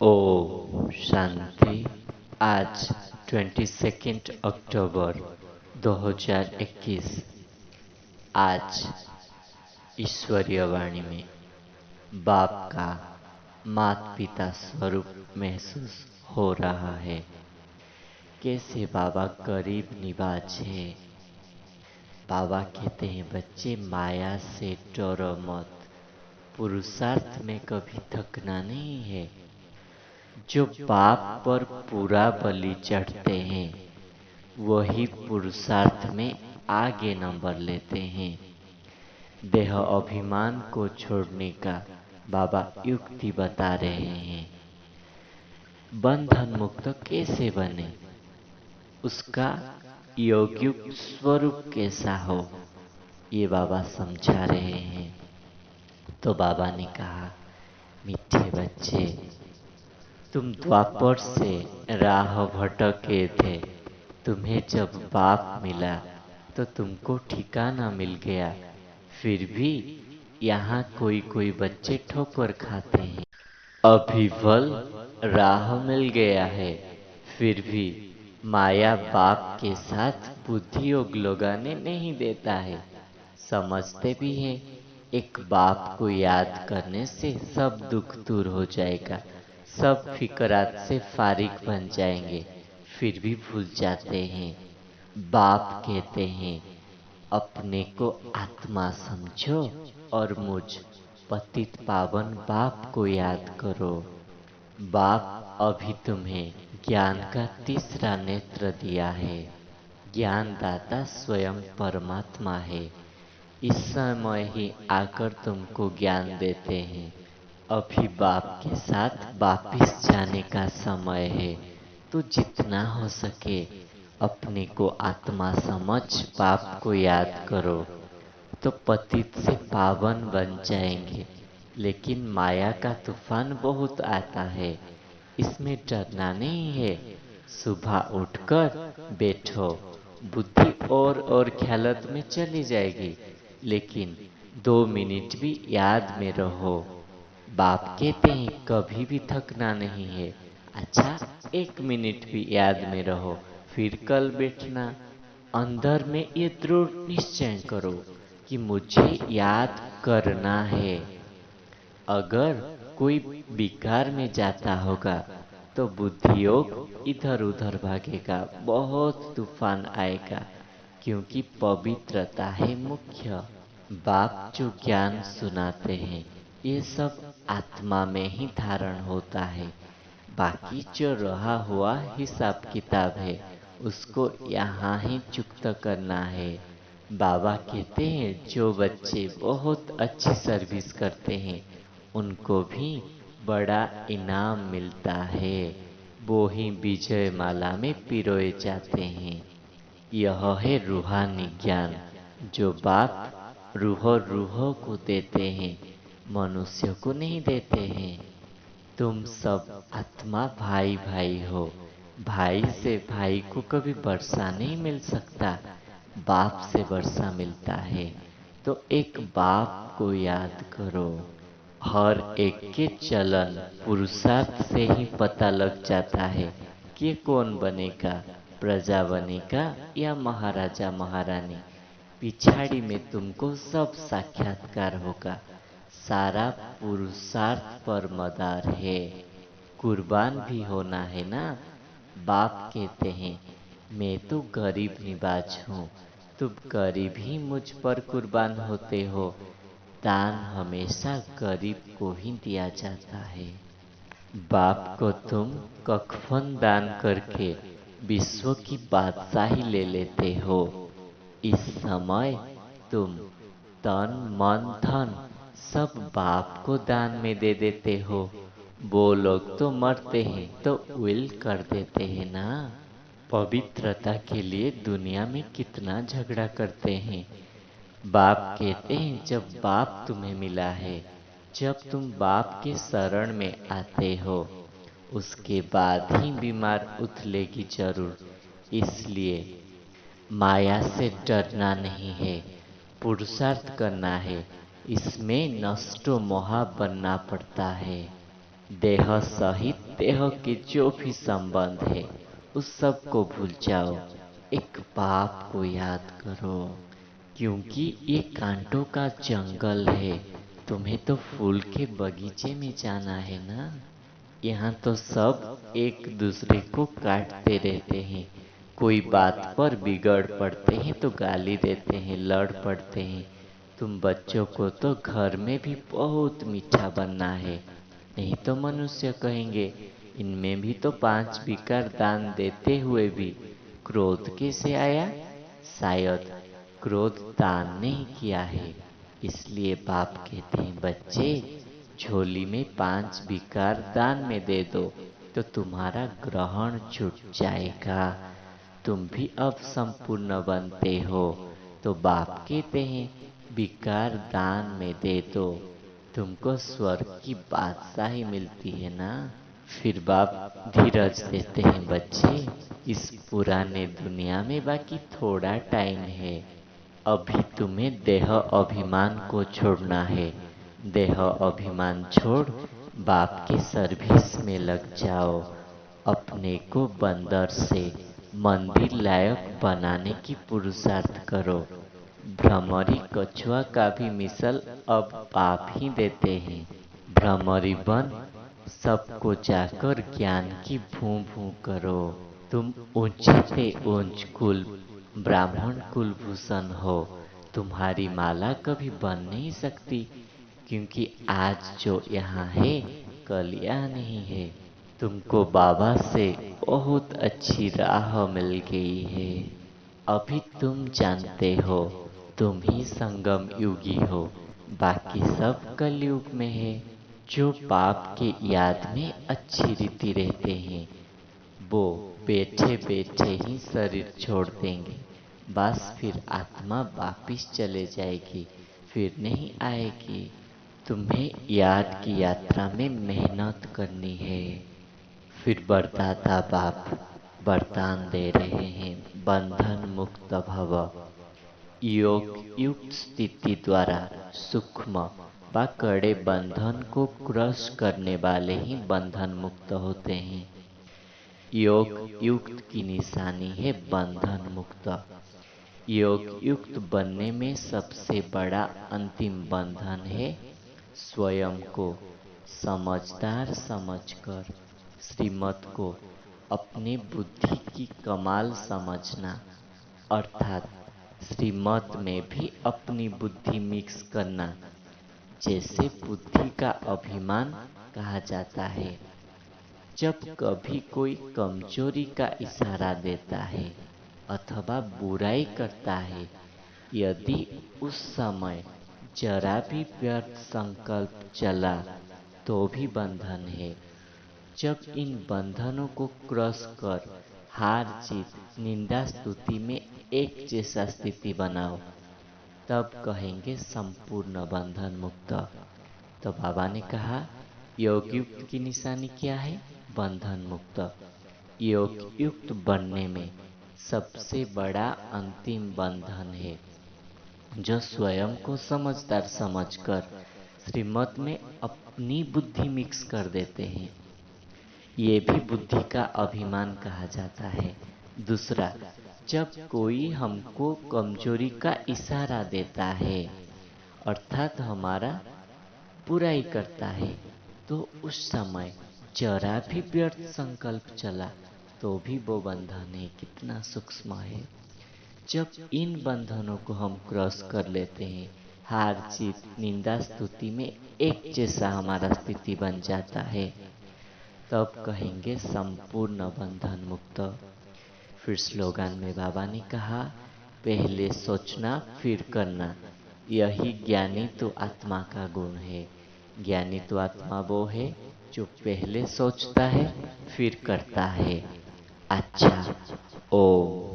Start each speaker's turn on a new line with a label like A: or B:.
A: ओम शांति। आज 22 अक्टूबर 2021। आज ईश्वरीय वाणी में बाप का माता पिता स्वरूप महसूस हो रहा है। कैसे बाबा करीब निवाज है। बाबा कहते हैं बच्चे माया से डरो मत, पुरुषार्थ में कभी थकना नहीं है। जो बाप पर पूरा बलि चढ़ते हैं वही पुरुषार्थ में आगे नंबर लेते हैं। देह अभिमान को छोड़ने का बाबा युक्ति बता रहे हैं। बंधन मुक्त कैसे बने, उसका योगिक स्वरूप कैसा हो, ये बाबा समझा रहे हैं। तो बाबा ने कहा, मीठे बच्चे, तुम द्वापर से राह भटके थे। तुम्हें जब बाप मिला तो तुमको ठिकाना मिल गया। फिर भी यहाँ कोई कोई बच्चे ठोकर खाते हैं। अभिवल राह मिल गया है, फिर भी माया बाप के साथ बुद्धि योग लगाने नहीं देता है। समझते भी हैं एक बाप को याद करने से सब दुख दूर हो जाएगा, सब फिकरात से फारिग बन जाएंगे। फिर भी भूल जाते हैं। बाप कहते हैं अपने को आत्मा समझो और मुझ पतित पावन बाप को याद करो। बाप अभी तुम्हें ज्ञान का तीसरा नेत्र दिया है। ज्ञानदाता स्वयं परमात्मा है। इस समय ही आकर तुमको ज्ञान देते हैं। अभी बाप के साथ वापिस जाने का समय है, तो जितना हो सके अपने को आत्मा समझ बाप को याद करो, तो पतित से पावन बन जाएंगे। लेकिन माया का तूफान बहुत आता है, इसमें डरना नहीं है। सुबह उठकर बैठो, बुद्धि और ख्यालत में चली जाएगी, लेकिन 2 मिनट भी याद में रहो। बाप कहते हैं कभी भी थकना नहीं है। अच्छा, 1 मिनट भी याद में रहो, फिर कल बैठना। अंदर में ये दृढ़ निश्चय करो कि मुझे याद करना है। अगर कोई विकार में जाता होगा तो बुद्धि योग इधर उधर भागेगा, बहुत तूफान आएगा, क्योंकि पवित्रता है मुख्य। बाप जो ज्ञान सुनाते हैं ये सब आत्मा में ही धारण होता है। बाकी जो रहा हुआ हिसाब किताब है उसको यहाँ ही चुकता करना है। बाबा कहते हैं जो बच्चे बहुत अच्छी सर्विस करते हैं उनको भी बड़ा इनाम मिलता है। वो ही विजय माला में पिरोए जाते हैं। यह है रूहानी ज्ञान जो बाप रूह रूह को देते हैं, मनुष्य को नहीं देते हैं। तुम सब आत्मा भाई भाई हो। भाई से भाई को कभी वर्षा नहीं मिल सकता, बाप से वर्षा मिलता है। तो एक बाप को याद करो। हर एक के चलन पुरुषार्थ से ही पता लग जाता है कि कौन बनेगा, प्रजा बनेगा या महाराजा महारानी। पिछाड़ी में तुमको सब साक्षात्कार होगा। सारा पुरुषार्थ पर मदार है। कुर्बान भी होना है ना। बाप कहते हैं मैं तो गरीब निवाज हूँ, तुम गरीब ही मुझ पर कुर्बान होते हो। दान हमेशा गरीब को ही दिया जाता है। बाप को तुम कफन दान करके विश्व की बादशाही ले लेते हो। इस समय तुम तन मन धन सब बाप को दान में दे देते हो। वो लोग तो मरते हैं तो विल कर देते हैं ना। पवित्रता के लिए दुनिया में कितना झगड़ा करते हैं। बाप कहते हैं जब बाप तुम्हें मिला है, जब तुम बाप के शरण में आते हो, उसके बाद ही बीमार उथलेगी जरूर। इसलिए माया से डरना नहीं है, पुरुषार्थ करना है। इसमें नष्टो मोहा बनना पड़ता है। देह सहित देह के जो भी संबंध है उस सब को भूल जाओ, एक बाप को याद करो। क्योंकि ये कांटों का जंगल है, तुम्हें तो फूल के बगीचे में जाना है ना। यहाँ तो सब एक दूसरे को काटते रहते हैं, कोई बात पर बिगड़ पड़ते हैं तो गाली देते हैं, लड़ पड़ते हैं। तुम बच्चों को तो घर में भी बहुत मीठा बनना है, नहीं तो मनुष्य कहेंगे इनमें भी तो 5 विकार दान देते हुए भी क्रोध कैसे आया। शायद क्रोध दान नहीं किया है, इसलिए बाप कहते हैं बच्चे झोली में 5 विकार दान में दे दो तो तुम्हारा ग्रहण छूट जाएगा, तुम भी अब संपूर्ण बनते हो। तो बाप कहते हैं विकार दान में दे दो, तुमको स्वर्ग की बादशाही मिलती है ना। फिर बाप धीरज देते हैं बच्चे, इस पुराने दुनिया में बाकी थोड़ा टाइम है, अभी तुम्हें देह अभिमान को छोड़ना है। देह अभिमान छोड़ बाप के सर्विस में लग जाओ, अपने को बंदर से मंदिर लायक बनाने की पुरुषार्थ करो। भ्रमरी कछुआ का भी मिसल अब बाप ही देते हैं। भ्रमरी बन सबको जाकर ज्ञान की भूं भूं करो। तुम ऊंचे से ऊंच कुल ब्राह्मण कुलभूषण हो, तुम्हारी माला कभी बन नहीं सकती, क्योंकि आज जो यहाँ है कल यहाँ नहीं है। तुमको बाबा से बहुत अच्छी राह मिल गई है, अभी तुम जानते हो तुम ही संगम युगी हो, बाकी सब कलयुग में है। जो पाप के याद में अच्छी रीति रहते हैं वो बैठे बैठे ही शरीर छोड़ देंगे, बस फिर आत्मा वापिस चले जाएगी, फिर नहीं आएगी। तुम्हें याद की यात्रा में मेहनत करनी है। फिर बरदाता बाप वरदान दे रहे हैं, बंधन मुक्त भव। योग युक्त स्थिति द्वारा सूक्ष्म व कड़े बंधन को क्रश करने वाले ही बंधन मुक्त होते हैं। योग युक्त की निशानी है बंधन मुक्त। योग युक्त बनने में सबसे बड़ा अंतिम बंधन है स्वयं को समझदार समझकर श्रीमत को अपनी बुद्धि की कमाल समझना, अर्थात श्रीमत में भी अपनी बुद्धि मिक्स करना, जैसे बुद्धि का अभिमान कहा जाता है। जब कभी कोई कमजोरी का इशारा देता है अथवा बुराई करता है, यदि उस समय जरा भी व्यर्थ संकल्प चला तो भी बंधन है। जब इन बंधनों को क्रश कर हार जीत निंदा स्तुति में एक जैसा स्थिति बनाओ, तब कहेंगे संपूर्ण बंधन मुक्त। तो बाबा ने कहा योग युक्त की निशानी क्या है? बंधन मुक्त। योग युक्त बनने में सबसे बड़ा अंतिम बंधन है जो स्वयं को समझदार समझकर श्रीमत में अपनी बुद्धि मिक्स कर देते हैं। ये भी बुद्धि का अभिमान कहा जाता है। दूसरा, जब कोई हमको कमजोरी का इशारा देता है अर्थात हमारा बुराई करता है, तो उस समय जरा भी व्यर्थ संकल्प चला तो भी वो बंधन है। कितना सूक्ष्म है। जब इन बंधनों को हम क्रॉस कर लेते हैं, हार जीत निंदा स्तुति में एक जैसा हमारा स्थिति बन जाता है, तब कहेंगे संपूर्ण बंधन मुक्त। फिर स्लोगन में बाबा ने कहा पहले सोचना फिर करना, यही ज्ञानी तो आत्मा का गुण है। ज्ञानी तो आत्मा वो है जो पहले सोचता है फिर करता है। अच्छा, ओम।